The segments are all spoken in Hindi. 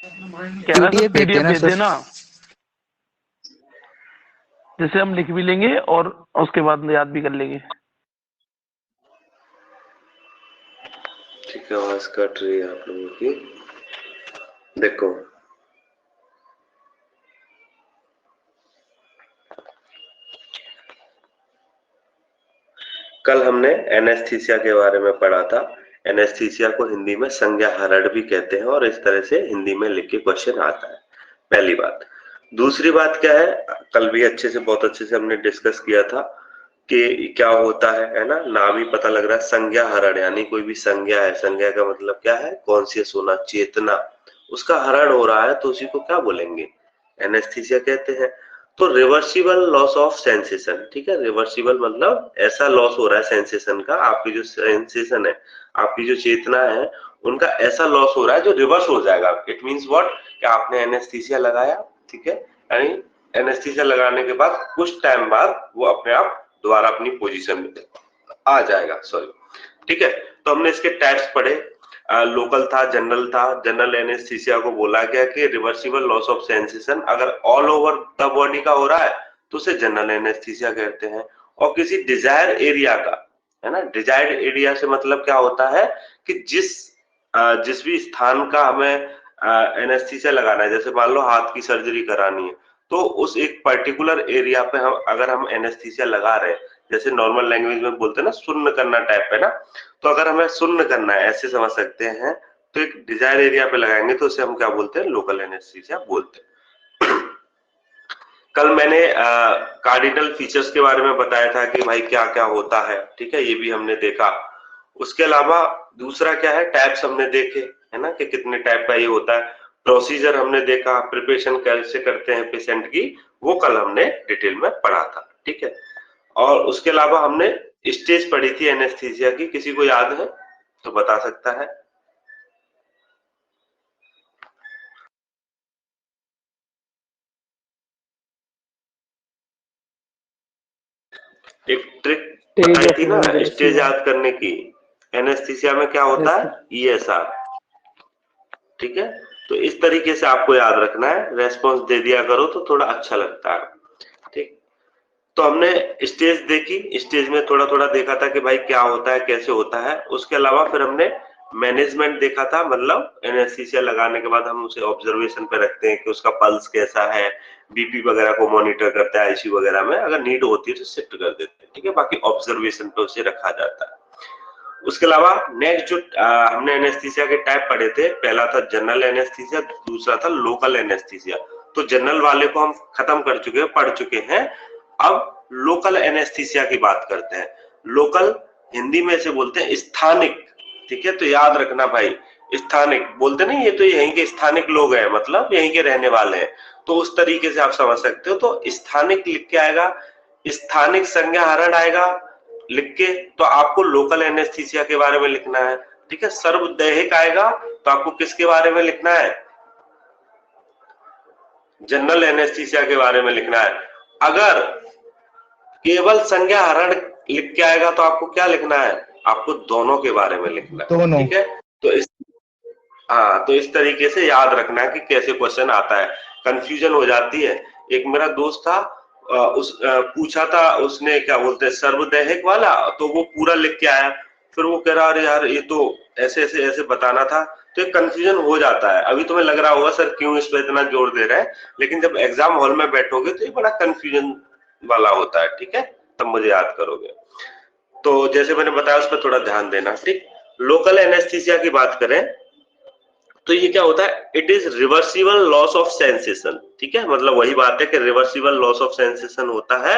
कह रहा था पीडीएफ भेज देना, जिसे हम लिख भी लेंगे और उसके बाद याद भी कर लेंगे। ठीक है, आवाज कट रही है आप लोगों की। देखो, कल हमने एनेस्थीसिया के बारे में पढ़ा था। एनेस्थीसिया को हिंदी में संज्ञाहरण भी कहते हैं और इस तरह से हिंदी में लिख के क्वेश्चन आता है, पहली बात। दूसरी बात क्या है, कल भी बहुत अच्छे से हमने डिस्कस किया था कि क्या होता है ना, नाम ही पता लग रहा है संज्ञाहरण, यानी कोई भी संज्ञा है, संज्ञा का मतलब क्या है, कॉन्शियस होना, चेतना, उसका हरण हो रहा है तो उसी को क्या बोलेंगे, एनेस्थीसिया कहते हैं। तो रिवर्सिबल लॉस ऑफ सेंसेशन, ठीक है, रिवर्सिबल मतलब ऐसा लॉस हो रहा है सेंसेशन का, आपकी जो सेंसेशन है, आपकी जो चेतना है, उनका ऐसा लॉस हो रहा है जो रिवर्स हो जाएगा। इट मींस व्हाट, कि आपने एनेस्थीसिया लगाया, ठीक है, यानी एनेस्थीसिया लगाने के बाद कुछ टाइम बाद वो अपने आप दोबारा अपनी पोजीशन में आ जाएगा, सॉरी, ठीक है। तो हमने इसके टाइप्स पढ़े, लोकल था, जनरल था। जनरल एनेस्थीसिया को बोला गया कि रिवर्सिबल लॉस ऑफ सेंसेशन अगर ऑल ओवर द बॉडी का हो रहा है तो उसे जनरल एनेस्थीसिया कहते हैं। और किसी डिजायर एरिया का, है ना, डिजायर्ड एरिया से मतलब क्या होता है कि जिस भी स्थान का हमें एनेस्थीसिया लगाना है, जैसे मान लो हाथ की सर्जरी करानी है, तो उस एक पर्टिकुलर एरिया पे अगर हम एनेस्थीसिया लगा रहे हैं, जैसे नॉर्मल लैंग्वेज में बोलते हैं ना, सुन्न करना टाइप है ना, तो अगर हमें सुन्न करना है, ऐसे समझ सकते हैं, तो एक डिजायर एरिया पे लगाएंगे तो उसे हम क्या बोलते हैं, लोकल एनेस्थीसिया बोलते हैं। कल मैंने कार्डिनल फीचर्स के बारे में बताया था कि भाई क्या क्या होता है, ठीक है, ये भी हमने देखा। उसके अलावा दूसरा क्या है, टाइप्स हमने देखे, है ना, कि कितने टाइप का ये होता है। प्रोसीजर हमने देखा, प्रिपरेशन कैसे करते हैं पेशेंट की, वो कल हमने डिटेल में पढ़ा था, ठीक है। और उसके अलावा हमने स्टेज पढ़ी थी एनेस्थीसिया की, किसी को याद है तो बता सकता है। एक ट्रिक बताई थी ना स्टेज याद करने की, एनेस्थीसिया में क्या होता है, ईएसआर, ठीक है। तो इस तरीके से आपको याद रखना है, रेस्पॉन्स दे दिया करो तो थोड़ा अच्छा लगता है, ठीक। तो हमने स्टेज देखी, स्टेज में थोड़ा थोड़ा देखा था कि भाई क्या होता है, कैसे होता है। उसके अलावा फिर हमने मैनेजमेंट देखा था, मतलब एनेस्थीसिया लगाने के बाद हम उसे ऑब्जर्वेशन पे रखते हैं कि उसका पल्स कैसा है, बीपी वगैरह को मॉनिटर करते हैं, आईसीयू वगैरह में अगर नीड होती है तो शिफ्ट कर देते हैं, ठीक है, बाकी ऑब्जर्वेशन पे उसे रखा जाता है। उसके अलावा नेक्स्ट जो हमने एनेस्थीसिया के टाइप पढ़े थे, पहला था जनरल एनेस्थीसिया, दूसरा था लोकल एनेस्थीसिया। तो जनरल वाले को हम खत्म कर चुके हैं, पढ़ चुके हैं। अब लोकल एनेस्थीसिया की बात करते हैं। लोकल हिंदी में से बोलते हैं स्थानिक, ठीक है, तो याद रखना भाई, स्थानिक बोलते नहीं, ये तो यहीं के स्थानिक लोग हैं, मतलब यहीं के रहने वाले हैं, तो उस तरीके से आप समझ सकते हो। तो स्थानिक लिख के आएगा, स्थानिक संज्ञाहरण आएगा लिख के, तो आपको लोकल एनेस्थीसिया के बारे में लिखना है, ठीक है। सर्वदैहिक आएगा तो आपको किसके बारे में लिखना है, जनरल एनेस्थीसिया के बारे में लिखना है। अगर केवल संज्ञाहरण लिख के आएगा तो आपको क्या लिखना है, आपको दोनों के बारे में लिखना है, ठीक है। तो इस तरीके से याद रखना है कि कैसे क्वेश्चन आता है, कंफ्यूजन हो जाती है। एक मेरा दोस्त था, पूछा था उसने, क्या बोलते हैं, सर्वदैहिक वाला, तो वो पूरा लिख के आया, फिर वो कह रहा अरे यार ये तो ऐसे ऐसे ऐसे बताना था, तो एक कंफ्यूजन हो जाता है। अभी तुम्हें लग रहा होगा सर क्यों इस पर इतना जोर दे रहे हैं, लेकिन जब एग्जाम हॉल में बैठोगे तो ये बड़ा कंफ्यूजन वाला होता है, ठीक है, तब मुझे याद करोगे। तो जैसे मैंने बताया उस पर थोड़ा ध्यान देना, ठीक। लोकल एनेस्थीसिया की बात करें तो ये क्या होता है, it is reversible loss of sensation, ठीक है, मतलब वही बात है कि रिवर्सिबल लॉस ऑफ सेंसेशन होता है।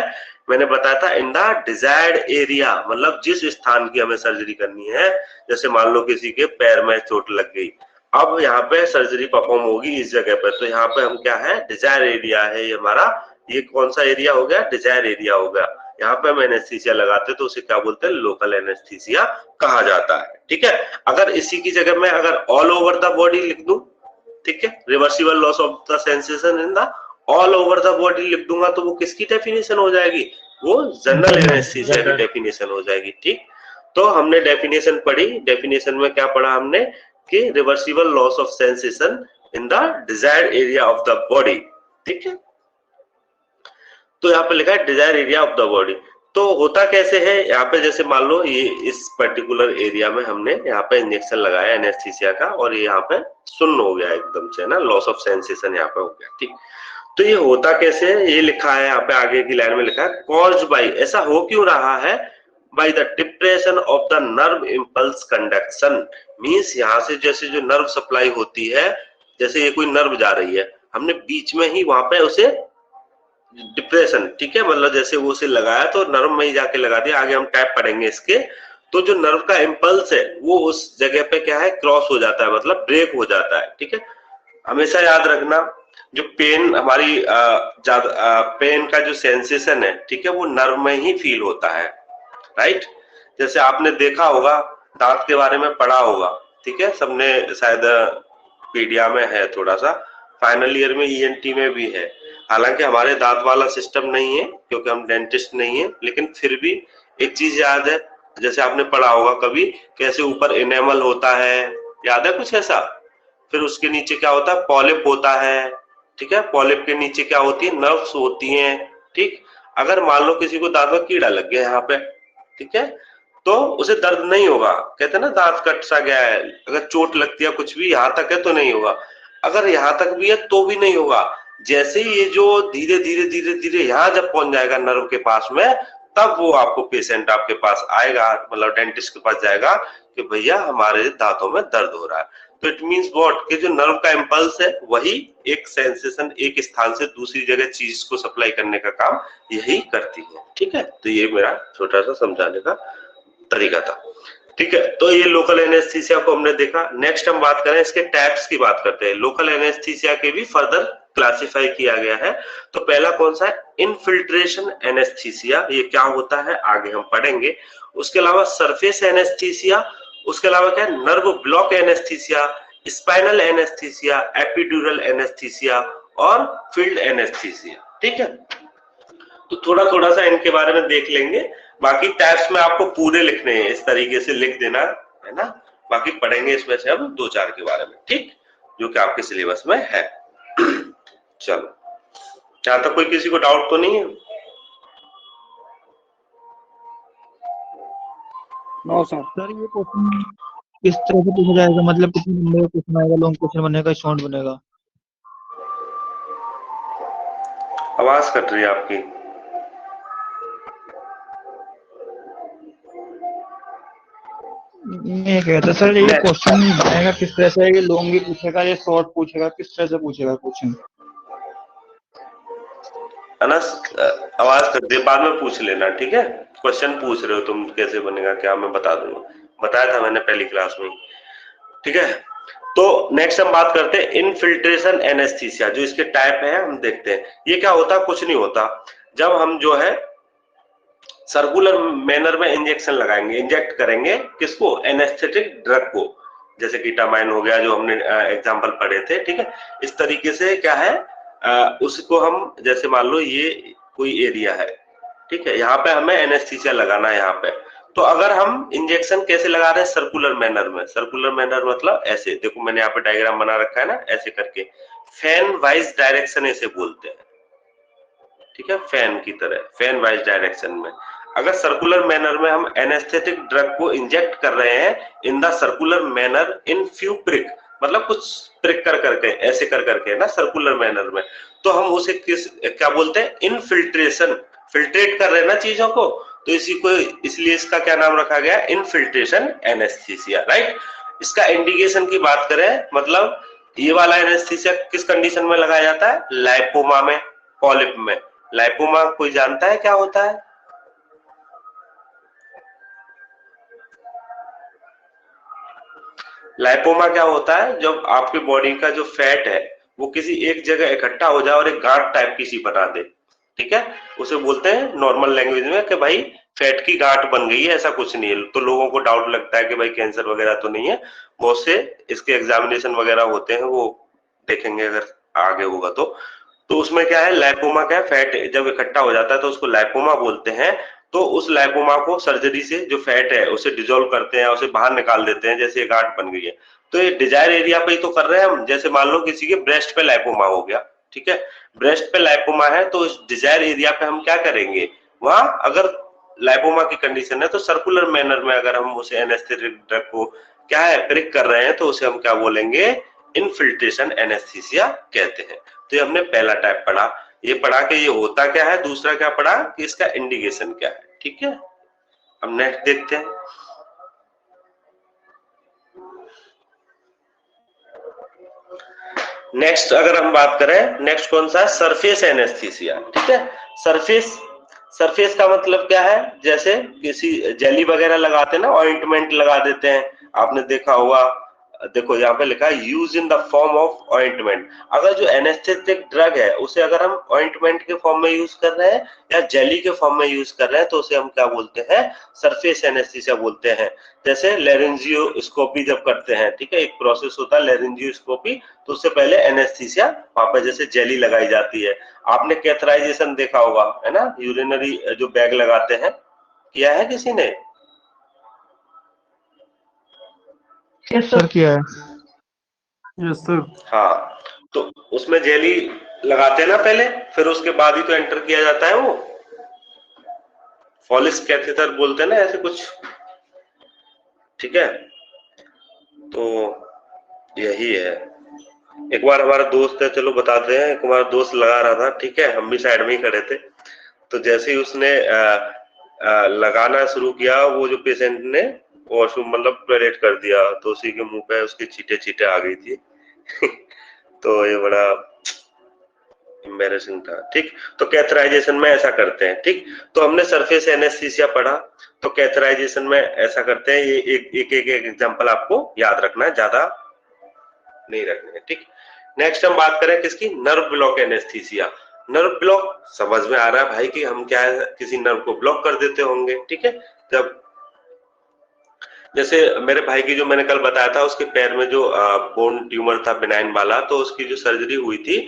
मैंने बताया था इन द डिजायर्ड एरिया, मतलब जिस स्थान की हमें सर्जरी करनी है, जैसे मान लो किसी के पैर में चोट लग गई, अब यहाँ पे सर्जरी परफॉर्म होगी इस जगह पर, तो यहाँ पे हम क्या है, डिजायर एरिया है ये हमारा, ये कौन सा एरिया हो गया, डिजायर एरिया हो गया। यहाँ पे हम एनेस्थीसिया लगाते तो उसे क्या बोलते हैं, लोकल एनेस्थीसिया कहा जाता है, ठीक है। अगर इसी की जगह में अगर ऑल ओवर द बॉडी लिख दूं, ठीक है, reversible loss of the sensation in the all over the body लिख दूंगा तो वो किसकी डेफिनेशन हो जाएगी, वो जनरल एनेस्थीसिया की डेफिनेशन हो जाएगी, ठीक। तो हमने डेफिनेशन पढ़ी, डेफिनेशन में क्या पढ़ा हमने कि reversible loss of sensation in the desired area of the body. ठीक है, तो यहाँ पे लिखा है desire area of the body. तो होता कैसे है, यहाँ पे जैसे मान लो ये इस पर्टिकुलर एरिया में हमने यहाँ पे इंजेक्शन लगाया एनेस्थीसिया का, और ये यहाँ पे सुन्न हो गया एकदम से ना, लॉस ऑफ सेंसेशन यहाँ पे हो गया। ठीक, तो ये होता कैसे है, ये लिखा है यहाँ पे आगे की लाइन में लिखा है कॉज्ड बाय, ऐसा हो क्यों रहा है, by the depression of the nerve impulse conduction. Means यहाँ से जैसे जो नर्व सप्लाई होती है, जैसे ये कोई नर्व जा रही है, हमने बीच में ही वहां पे उसे डिप्रेशन, ठीक है, मतलब जैसे वो उसे लगाया तो नर्व में ही जाके लगा दिया, आगे हम टाइप पढ़ेंगे इसके, तो जो नर्व का इंपल्स है वो उस जगह पे क्या है क्रॉस हो जाता है, मतलब ब्रेक हो जाता है। ठीक है, हमेशा याद रखना जो पेन हमारी पेन का जो सेंसेशन है, ठीक है, वो नर्व में ही फील होता है, राइट। जैसे आपने देखा होगा, दांत के बारे में पढ़ा होगा, ठीक है, सबने शायद पीडिया में है, थोड़ा सा फाइनल ईयर में ईएनटी में भी है। हालांकि हमारे दांत वाला सिस्टम नहीं है क्योंकि हम डेंटिस्ट नहीं है, लेकिन फिर भी एक चीज याद है, जैसे आपने पढ़ा होगा कभी, कैसे ऊपर एनेमल होता है, याद है कुछ ऐसा, फिर उसके नीचे क्या होता है, पॉलिप होता है। ठीक है, पॉलिप के नीचे क्या होती है, नर्व्स होती हैं। ठीक, अगर मान लो किसी को दांत में कीड़ा लग गया यहाँ पे, ठीक है, तो उसे दर्द नहीं होगा, कहते हैं ना दांत कट सा गया है, अगर चोट लगती है कुछ भी यहाँ तक है तो नहीं होगा, अगर यहाँ तक भी है तो भी नहीं होगा। जैसे ही ये जो धीरे धीरे धीरे धीरे यहाँ जब पहुंच जाएगा नर्व के पास में, तब वो आपको पेशेंट आपके पास आएगा, मतलब डेंटिस्ट के पास जाएगा कि भैया हमारे दांतों में दर्द हो रहा है। तो इट मींस व्हाट, कि जो नर्व का इंपल्स है वही एक सेंसेशन एक स्थान से दूसरी जगह चीज को सप्लाई करने का काम यही करती है। ठीक है, तो ये मेरा छोटा सा समझाने का तरीका था। ठीक है, तो ये लोकल एनेस्थीसिया को हमने देखा। नेक्स्ट हम बात करें इसके टाइप्स की, बात करते हैं। लोकल एनेस्थीसिया के भी फर्दर क्लासिफाई किया गया है। तो पहला कौन सा है, इनफिल्ट्रेशन एनेस्थीसिया, ये क्या होता है आगे हम पढ़ेंगे। उसके अलावा सरफेस एनेस्थीसिया, उसके अलावा क्या है, nerve block anaesthesia, spinal anaesthesia, epidural anaesthesia और फील्ड एनेस्थीसिया। ठीक है, तो थोड़ा थोड़ा सा इनके बारे में देख लेंगे। बाकी टाइप्स में आपको पूरे लिखने हैं, इस तरीके से लिख देना है ना, बाकी पढ़ेंगे इसमें से अब 2-4 के बारे में, ठीक, जो कि आपके सिलेबस में है। चलो, यहाँ तक कोई किसी को डाउट तो नहीं है? नो सर, ये क्वेश्चन किस तरह से पूछा जाएगा, मतलब कितने नंबर का क्वेश्चन आएगा, लॉन्ग क्वेश्चन बनेगा, शॉर्ट बनेगा? आवाज कट रही है आपकी। मैं कहता सर ये क्वेश्चन बनेगा किस तरह से, ये लॉन्ग भी पूछेगा या शॉर्ट पूछेगा, किस तरह से पूछेगा क्वेश्चन? अनस, आवाज कर दे, बाद में पूछ लेना, ठीक है। क्वेश्चन पूछ रहे हो तुम कैसे बनेगा क्या, मैं बता दूंगा, बताया था मैंने पहली क्लास में, ठीक है। तो नेक्स्ट हम बात करते हैं इनफिल्ट्रेशन एनेस्थीसिया, जो इसके टाइप है हम देखते हैं। ये क्या होता है, कुछ नहीं होता, जब हम जो है सर्कुलर मैनर में इंजेक्शन लगाएंगे, इंजेक्ट करेंगे किसको, एनेस्थेटिक ड्रग को, जैसे कीटामाइन हो गया जो हमने एग्जांपल पढ़े थे, ठीक है। इस तरीके से क्या है, उसको हम, जैसे मान लो ये कोई एरिया है, ठीक है, यहाँ पे हमें एनेस्थीसिया लगाना है यहाँ पे, तो अगर हम इंजेक्शन कैसे लगा रहे हैं, सर्कुलर मैनर में। सर्कुलर मैनर मतलब ऐसे, देखो मैंने यहाँ पे डायग्राम बना रखा है ना, ऐसे करके, फैन वाइज डायरेक्शन ऐसे बोलते हैं, ठीक है, फैन की तरह, फैन वाइज डायरेक्शन में। अगर सर्कुलर मैनर में हम एनेस्थेटिक ड्रग को इंजेक्ट कर रहे हैं in the circular manner in few prick, मतलब कुछ प्रिक कर करके, ऐसे कर करके ना, सर्कुलर मैनर में, तो हम उसे किस क्या बोलते हैं, इनफिल्ट्रेशन, फिल्ट्रेट कर रहे हैं ना चीजों को, तो इसी को, इसलिए इसका क्या नाम रखा गया, इनफिल्ट्रेशन एनेस्थीसिया, राइट। इसका इंडिकेशन की बात करें, मतलब ये वाला एनेस्थीसिया किस कंडीशन में लगाया जाता है, लाइपोमा में, पॉलिप में। लाइपोमा कोई जानता है क्या होता है? लाइपोमा क्या होता है, जब आपके बॉडी का जो फैट है वो किसी एक जगह इकट्ठा हो जाए और एक गांठ टाइप की सी बना दे, ठीक है, उसे बोलते हैं नॉर्मल लैंग्वेज में कि भाई फैट की गांठ बन गई है, ऐसा कुछ नहीं है। तो लोगों को डाउट लगता है कि भाई कैंसर वगैरह तो नहीं है, बहुत से इसके एग्जामिनेशन वगैरह होते हैं, वो देखेंगे अगर आगे होगा तो उसमें क्या है, लाइपोमा क्या है, फैट जब इकट्ठा हो जाता है तो उसको लाइपोमा बोलते हैं। तो उस लाइपोमा को सर्जरी से जो फैट है उसे डिसॉल्व करते हैं, उसे बाहर निकाल देते हैं, जैसे ये गांठ बन गई है, तो ये डिजायर एरिया पे ही तो कर रहे हैं हम। जैसे मान लो किसी के ब्रेस्ट पे लाइपोमा हो गया, ठीक है, ब्रेस्ट पे लाइपोमा है, तो इस डिजायर एरिया पे हम क्या करेंगे, वहां अगर लाइपोमा की कंडीशन है तो सर्कुलर मैनर में अगर हम उसे एनेस्थेटिक ड्रग को क्या है प्रिक कर रहे हैं तो उसे हम क्या बोलेंगे, इनफिल्ट्रेशन एनेस्थीसिया कहते हैं। तो ये हमने पहला टाइप पढ़ा, ये पढ़ा कि ये होता क्या है, दूसरा क्या पढ़ा कि इसका इंडिकेशन क्या है, ठीक है। अब नेक्स्ट देखते हैं। नेक्स्ट अगर हम बात करें, नेक्स्ट कौन सा है, सरफेस एनेस्थीसिया, ठीक है। सरफेस का मतलब क्या है, जैसे किसी जेली वगैरह लगाते हैं ना, ऑइंटमेंट लगा देते हैं, आपने देखा होगा, देखो यहाँ पे लिखा है use in the form of ointment. अगर जो एनेस्थेटिक ड्रग है उसे अगर हम ऑइंटमेंट के फॉर्म में यूज कर रहे हैं या जेली के फॉर्म में यूज कर रहे हैं तो उसे हम क्या बोलते हैं, सरफेस एनेस्थीसिया बोलते हैं। जैसे लेरिंजियोस्कोपी जब करते हैं, ठीक है, एक प्रोसेस होता है लेरिंजियोस्कोपी, तो उससे पहले एनेस्थीसिया वहां पर जैसे जेली लगाई जाती है। आपने कैथराइजेशन देखा होगा, है ना, यूरिनरी जो बैग लगाते हैं, किया है किसी ने? सर किया है। Yes sir. हाँ, तो उसमें जेली लगाते हैं ना पहले, फिर उसके बाद ही तो एंटर किया जाता है वो, फॉलिस कैथेटर बोलते हैं ना ऐसे कुछ, ठीक है। तो यही है। एक बार हमारा दोस्त है, चलो बताते हैं, एक हमारा दोस्त लगा रहा था, ठीक है, हम भी साइड में ही खड़े थे, तो जैसे ही उसने लगाना शुरू किया, वो जो पेशेंट ने वॉशरूम मतलब टॉयलेट कर दिया, तो उसी के मुंह पे उसकी चीटे आ गई थी तो ये बड़ा एम्बैरेसिंग था, ठीक। तो कैथराइजेशन में ऐसा करते हैं, ठीक। तो हमने सरफेस एनेस्थीसिया पढ़ा, तो कैथराइजेशन में ऐसा करते हैं, ये एक एग्जांपल आपको याद रखना है, ज्यादा नहीं रखने हैं, ठीक। नेक्स्ट हम बात करें किसकी, nerve block anaesthesia. Nerve block समझ में आ रहा है भाई कि हम क्या है, किसी नर्व को ब्लॉक कर देते होंगे, ठीक है। जब जैसे मेरे भाई की जो मैंने कल बताया था, उसके पैर में जो बोन ट्यूमर था बिनाइन वाला, तो उसकी जो सर्जरी हुई थी,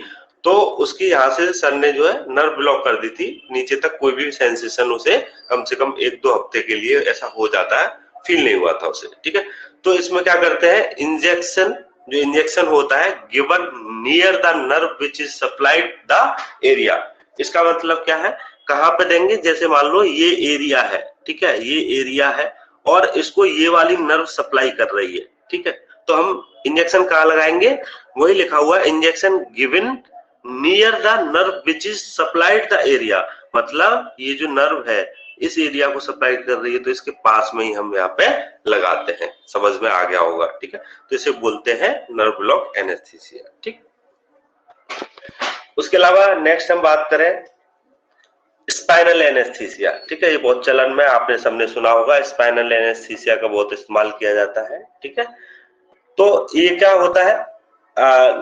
तो उसकी यहाँ से सर ने जो है नर्व ब्लॉक कर दी थी, नीचे तक कोई भी सेंसेशन उसे कम से कम 1-2 हफ्ते के लिए ऐसा हो जाता है, फील नहीं हुआ था उसे, ठीक है। तो इसमें क्या करते हैं, इंजेक्शन, जो इंजेक्शन होता है given near the nerve which is supplied the area. इसका मतलब क्या है, कहाँ पे देंगे, जैसे मान लो ये एरिया है, ठीक है, ये एरिया है और इसको ये वाली नर्व सप्लाई कर रही है, ठीक है, तो हम इंजेक्शन कहाँ लगाएंगे, वही लिखा हुआ है injection given near the nerve which is supplied the area, मतलब ये जो नर्व है इस एरिया को सप्लाई कर रही है, तो इसके पास में ही हम यहाँ पे लगाते हैं। समझ में आ गया होगा, ठीक है। तो इसे बोलते हैं नर्व ब्लॉक एनेस्थीसिया, ठीक। उसके अलावा नेक्स्ट हम बात करें स्पाइनल एनेस्थीसिया, ठीक है, ये बहुत चलन में, आपने सबने सुना होगा, स्पाइनल एनेस्थीसिया का बहुत इस्तेमाल किया जाता है, ठीक है। तो ये क्या होता है,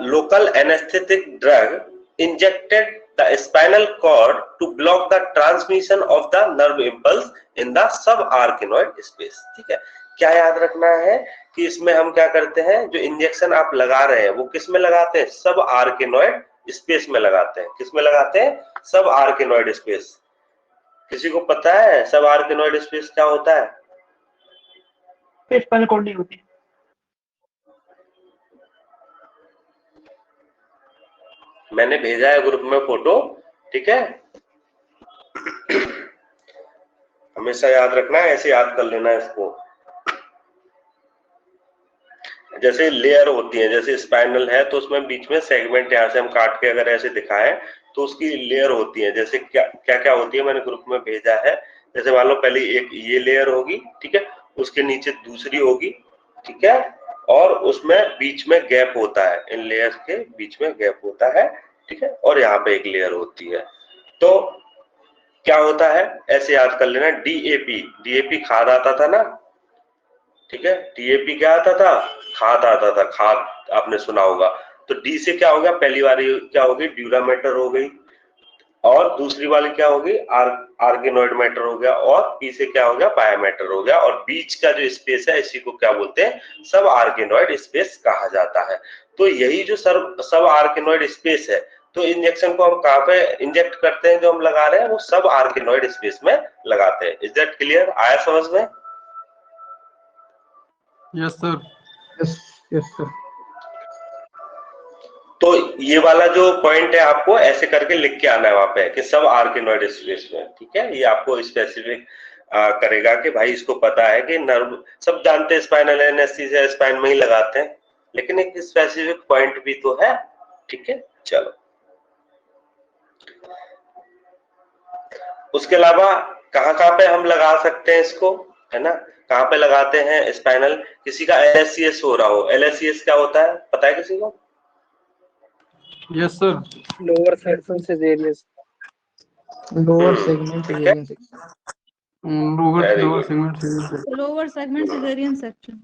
local anaesthetic drug injected the spinal cord to block the transmission of the nerve impulse in the subarachnoid space, ठीक है। क्या याद रखना है कि इसमें हम क्या करते हैं, जो इंजेक्शन आप लगा रहे हैं वो किस में लगाते हैं, सब आर्किनॉइड स्पेस में लगाते हैं। किस में लगाते हैं, सब आर्किनॉइड स्पेस। किसी को पता है सब आर्किनॉइड स्पेस क्या होता है? स्पाइनल कॉर्ड नहीं होती। मैंने भेजा है ग्रुप में फोटो, ठीक है, हमेशा याद रखना है, ऐसे याद कर लेना है इसको। जैसे लेयर होती है, जैसे स्पाइनल है तो उसमें बीच में सेगमेंट यहाँ से हम काट के अगर ऐसे दिखाएं तो उसकी लेयर होती है, जैसे क्या क्या क्या होती है, मैंने ग्रुप में भेजा है। जैसे मान लो पहले एक ये लेयर होगी, ठीक है, उसके नीचे दूसरी होगी, ठीक है, और उसमें बीच में गैप होता है, इन लेयर्स के बीच में गैप होता है, ठीक है, और यहाँ पे एक लेयर होती है। तो क्या होता है, ऐसे याद कर लेना, डीएपी खाद आता था ना, ठीक है, डीएपी क्या आता था, खाद आता था, खाद आपने सुना होगा। तो डी से क्या हो गया, पहली वाली क्या होगी, ड्यूरामेटर हो गई, और दूसरी वाली क्या होगी, आर्गेनॉइड मैटर हो गया, और पी से क्या हो गया, पायामेटर हो गया, और बीच का जो स्पेस है इसी को क्या बोलते हैं, सब आर्गेनॉइड स्पेस कहा जाता है। तो यही जो सब आर्गेनॉइड स्पेस है, तो इंजेक्शन को हम कहाँ पे इंजेक्ट करते हैं, जो हम लगा रहे हैं वो सब आर्गेनॉइड स्पेस में लगाते हैं। इज दैट क्लियर, आया समझ में? Yes sir. Yes sir. तो ये वाला जो पॉइंट है आपको ऐसे करके लिख के आना है वहां पे कि सब आर्किनॉइड स्पेस में, ठीक है। ये आपको स्पेसिफिक करेगा कि भाई इसको पता है कि नर्व सब जानते हैं स्पाइनल एनेस्थीसिया स्पाइन में ही लगाते हैं, लेकिन एक स्पेसिफिक पॉइंट भी तो है, ठीक है। चलो, उसके अलावा कहाँ पे हम लगा सकते हैं इसको, है ना, कहाँ पे लगाते हैं स्पाइनल, किसी का एलएससीएस हो रहा हो, एलएससीएस क्या होता है पता है किसी को? Yes sir. Lower section caesarean. Lower segment ठीक है, lower very segment lower segment caesarean section.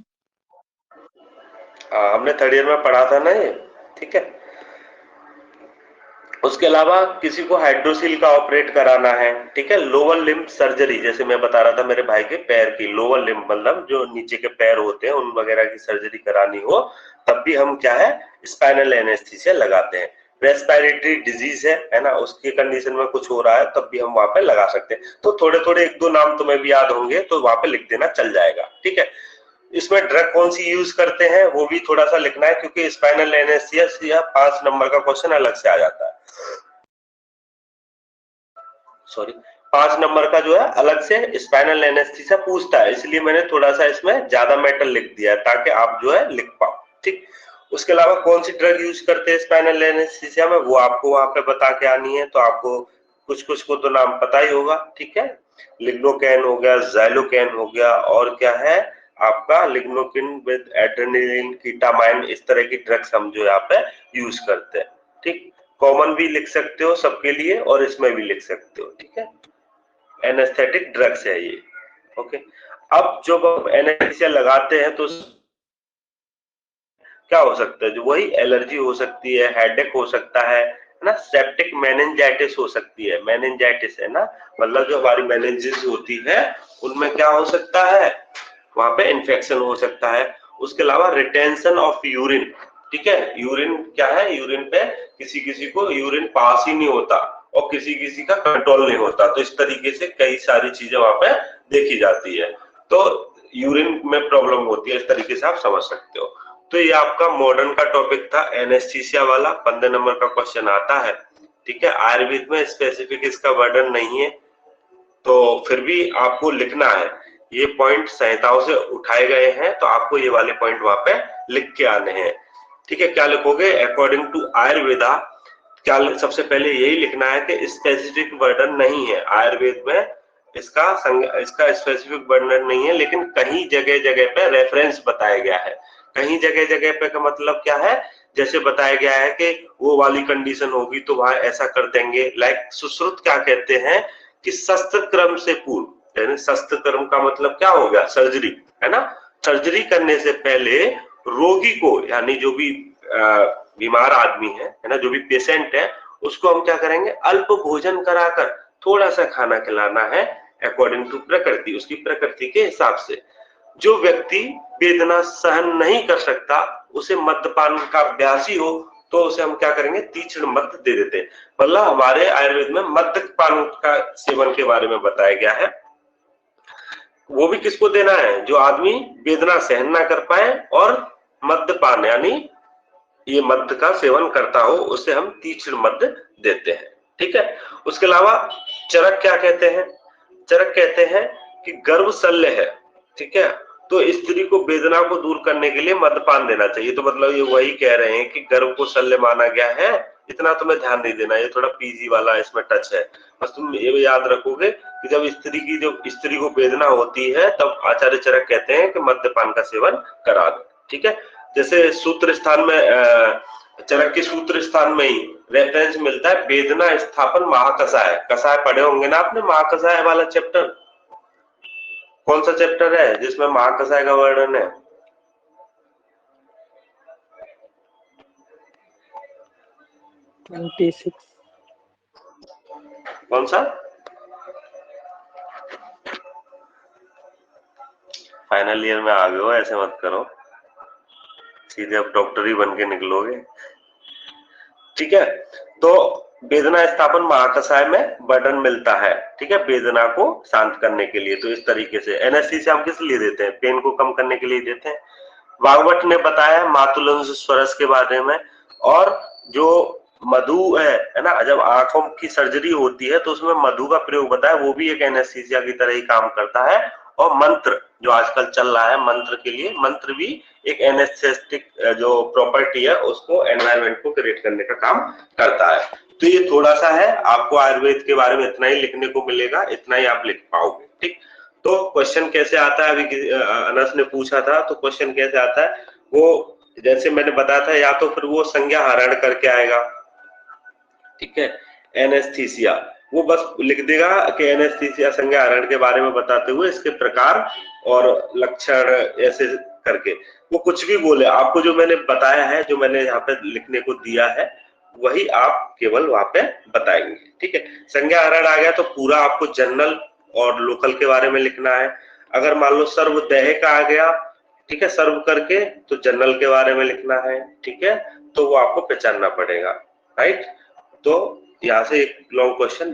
हमने थर्ड ईयर में पढ़ा था ना ये, ठीक है। उसके अलावा किसी को हाइड्रोसील का ऑपरेट कराना है, ठीक है, लोअर लिम्ब सर्जरी, जैसे मैं बता रहा था मेरे भाई के पैर की, लोअर लिम्ब मतलब जो नीचे के पैर होते हैं उन वगैरह की सर्जरी करानी हो, तब भी हम क्या है स्पाइनल एनेस्थीसिया लगाते हैं। रेस्पिरेटरी डिजीज है ना, उसकी कंडीशन में कुछ हो रहा है तब भी हम वहां पे लगा सकते हैं। तो थोड़े थोड़े एक दो नाम तुम्हें भी याद होंगे तो वहां पे लिख देना, चल जाएगा, ठीक है। इसमें ड्रग कौन सी यूज करते हैं वो भी थोड़ा सा लिखना है, क्योंकि स्पाइनल एनेस्थीसिया 5 नंबर का क्वेश्चन अलग से आ जाता है, सॉरी 5 नंबर का जो है अलग से स्पाइनल एनेस्थीसिया पूछता है, इसलिए मैंने थोड़ा सा इसमें ज्यादा मैटर लिख दिया ताकि आप जो है लिख पाओ, ठीक। उसके अलावा कौन सी ड्रग यूज करते हैं स्पाइनल एनेस्थीसिया में वो आपको वहां पे बता के आनी है, तो आपको कुछ कुछ को तो नाम पता ही होगा, ठीक है। लिग्नोकैन हो गया, ज़ाइलोकैन हो गया, और क्या है आपका लिग्नोकिन विद एड्रेनालिन, कीटामाइन, इस तरह की ड्रग्स हम जो यहाँ पे यूज करते हैं, ठीक। कॉमन भी लिख सकते हो सबके लिए और इसमें भी लिख सकते हो, ठीक है। एनेस्थेटिक ड्रग्स है ये, ओके। अब जब हम एनेस्थीसिया लगाते हैं तो क्या हो सकता है, जो वही एलर्जी हो सकती है, हेडेक हो सकता है ना, सेप्टिक मेनिंजाइटिस हो सकती है, मेनिंजाइटिस है ना, मतलब जो हमारी मेनिंजेस होती है उनमें क्या हो सकता है, वहां पे इन्फेक्शन हो सकता है। उसके अलावा रिटेंशन ऑफ यूरिन, ठीक है, यूरिन क्या है, यूरिन पे किसी किसी को यूरिन पास ही नहीं होता और किसी किसी का कंट्रोल नहीं होता, तो इस तरीके से कई सारी चीजें वहां पे देखी जाती है, तो यूरिन में प्रॉब्लम होती है, इस तरीके से आप समझ सकते हो। तो ये आपका मॉडर्न का टॉपिक था, एनेस्थीसिया वाला 15 नंबर का क्वेश्चन आता है, ठीक है। आयुर्वेद में स्पेसिफिक इसका वर्णन नहीं है, तो फिर भी आपको लिखना है, ये पॉइंट संहिताओं से उठाए गए हैं, तो आपको ये वाले पॉइंट वहां पे लिख के आने हैं, ठीक है। क्या लिखोगे, अकॉर्डिंग टू आयुर्वेदा, क्या सबसे पहले यही लिखना है कि स्पेसिफिक वर्णन नहीं है आयुर्वेद में, इसका स्पेसिफिक वर्णन नहीं है, लेकिन कहीं जगह जगह पे रेफरेंस बताया गया है। कहीं जगह जगह पे का मतलब क्या है, जैसे बताया गया है कि वो वाली कंडीशन होगी तो वहां ऐसा कर देंगे, लाइक सुश्रुत क्या कहते हैं कि शस्त्र क्रम से पूर्व, यानी शस्त्र क्रम का मतलब क्या हो गया, सर्जरी, है ना। सर्जरी करने से पहले रोगी को, यानी जो भी बीमार आदमी है ना, जो भी पेशेंट है, उसको हम क्या करेंगे, अल्प भोजन कराकर थोड़ा सा खाना खिलाना है, अकॉर्डिंग टू प्रकृति, उसकी प्रकृति के हिसाब से। जो व्यक्ति वेदना सहन नहीं कर सकता, उसे मद्यपान का अभ्यासी हो, तो उसे हम क्या करेंगे, तीक्ष्ण मद्य दे देते हैं। मतलब हमारे आयुर्वेद में मद्यपान का सेवन के बारे में बताया गया है, वो भी किसको देना है, जो आदमी वेदना सहन ना कर पाए और मद्यपान यानी ये मद्य का सेवन करता हो, उसे हम तीक्ष्ण मद्य देते हैं, ठीक है। उसके अलावा चरक क्या कहते हैं, चरक कहते हैं कि गर्भ शल्य है, ठीक है, तो स्त्री को वेदना को दूर करने के लिए मद्यपान देना चाहिए, तो मतलब ये वही कह रहे हैं कि गर्भ को शल्य माना गया है, इतना तुम्हें ध्यान नहीं देना, ये थोड़ा पीजी वाला इसमें टच है। बस तुम ये याद रखोगे कि जब स्त्री को वेदना होती है तब आचार्य चरक कहते हैं कि मद्यपान का सेवन करा दो, ठीक है। जैसे सूत्र स्थान में चरक के सूत्र स्थान में ही रेफरेंस मिलता है, वेदना स्थापन महाकषाय, कषाय पढ़े होंगे ना आपने, महाकषाय वाला चैप्टर, कौन सा चैप्टर है जिसमें महाकषाय का वर्णन है, कौन सा? फाइनल ईयर में आ गए हो, ऐसे मत करो, सीधे अब डॉक्टर ही बन के निकलोगे, ठीक है। तो वेदना स्थापन महाकषाय में बर्डन मिलता है, ठीक है, वेदना को शांत करने के लिए। तो इस तरीके से एनेस्थीसिया हम किस लिए देते हैं, पेन को कम करने के लिए देते हैं। भागवत ने बताया मातुलंश स्वरस के बारे में। और जो मधु है ना, जब आंखों की सर्जरी होती है तो उसमें मधु का प्रयोग बताया, वो भी एक एनेस्थीसिया की तरह ही काम करता है। और मंत्र जो आजकल चल रहा है मंत्र के लिए, मंत्र भी एक एनेस्थेटिक जो प्रॉपर्टी है उसको, एनवायरनमेंट को क्रिएट करने का काम करता है। तो ये थोड़ा सा है, आपको आयुर्वेद के बारे में इतना ही लिखने को मिलेगा, इतना ही आप लिख पाओगे। ठीक, तो क्वेश्चन कैसे आता है, अभी अनस ने पूछा था, तो क्वेश्चन कैसे आता है वो जैसे मैंने बताया था, या तो फिर वो संज्ञा हरण करके आएगा, ठीक है, एनेस्थीसिया, वो बस लिख देगा कि एनेस्थीसिया संज्ञा हरण के बारे में बताते हुए इसके प्रकार और लक्षण ऐसे करके, वो कुछ भी बोले, आपको जो मैंने बताया है, जो मैंने यहाँ पे लिखने को दिया है, वही आप केवल वहां पे बताएंगे। ठीक है, संज्ञा हरण आ गया तो पूरा आपको जनरल और लोकल के बारे में लिखना है। अगर मान लो सर्वदेह का आ गया, ठीक है, सर्व करके, तो जनरल के बारे में लिखना है। ठीक है, तो वो आपको पहचानना पड़ेगा। राइट, तो यहाँ से एक लॉन्ग क्वेश्चन